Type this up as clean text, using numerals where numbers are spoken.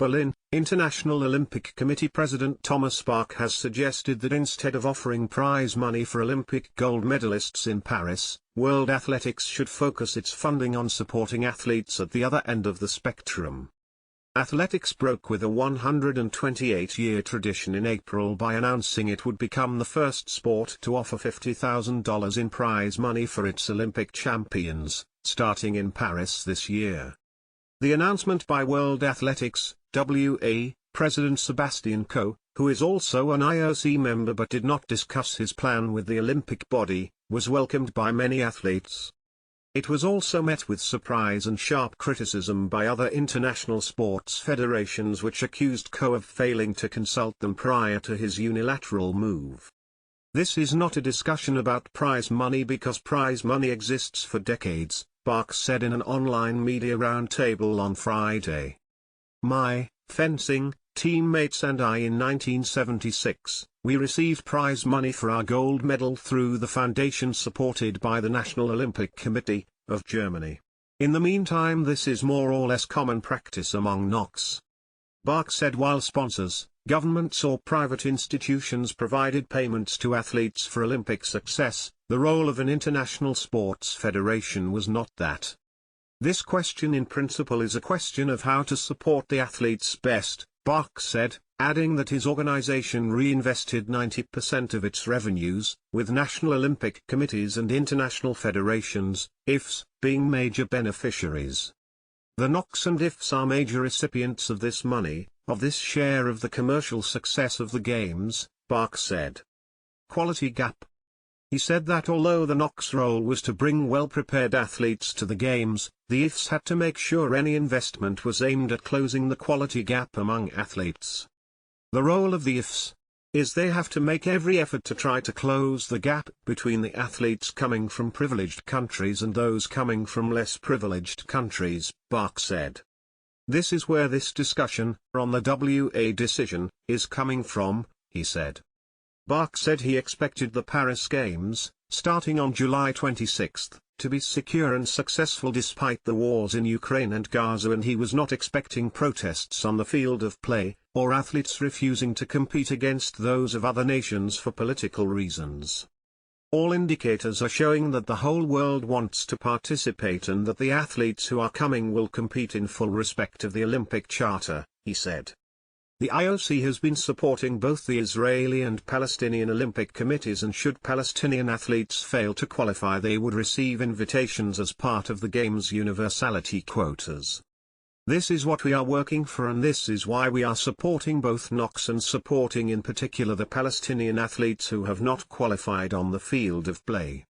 Berlin, International Olympic Committee President Thomas Bach has suggested that instead of offering prize money for Olympic gold medalists in Paris, World Athletics should focus its funding on supporting athletes at the other end of the spectrum. Athletics broke with a 128-year tradition in April by announcing it would become the first sport to offer $50,000 in prize money for its Olympic champions, starting in Paris this year. The announcement by World Athletics, WA, President Sebastian Coe, who is also an IOC member but did not discuss his plan with the Olympic body, was welcomed by many athletes. It was also met with surprise and sharp criticism by other international sports federations which accused Coe of failing to consult them prior to his unilateral move. This is not a discussion about prize money because prize money exists for decades, Bach said in an online media roundtable on Friday. My fencing teammates and I in 1976, we received prize money for our gold medal through the foundation supported by the National Olympic Committee of Germany. In the meantime, this is more or less common practice among NOCs. Bach said while sponsors, governments or private institutions provided payments to athletes for Olympic success, the role of an international sports federation was not that. This question in principle is a question of how to support the athletes best, Bach said, adding that his organization reinvested 90% of its revenues, with national Olympic committees and international federations, IFs, being major beneficiaries. The NOCs and IFs are major recipients of this money, of this share of the commercial success of the Games, Bach said. Quality gap. He said that although the NOCs' role was to bring well-prepared athletes to the Games, the IFs had to make sure any investment was aimed at closing the quality gap among athletes. The role of the IFs is they have to make every effort to try to close the gap between the athletes coming from privileged countries and those coming from less privileged countries, Bach said. This is where this discussion, on the WA decision, is coming from, he said. Bach said he expected the Paris Games, starting on July 26, to be secure and successful despite the wars in Ukraine and Gaza, and he was not expecting protests on the field of play, or athletes refusing to compete against those of other nations for political reasons. All indicators are showing that the whole world wants to participate and that the athletes who are coming will compete in full respect of the Olympic Charter, he said. The IOC has been supporting both the Israeli and Palestinian Olympic committees, and should Palestinian athletes fail to qualify, they would receive invitations as part of the Games universality quotas. This is what we are working for, and this is why we are supporting both NOCs and supporting in particular the Palestinian athletes who have not qualified on the field of play.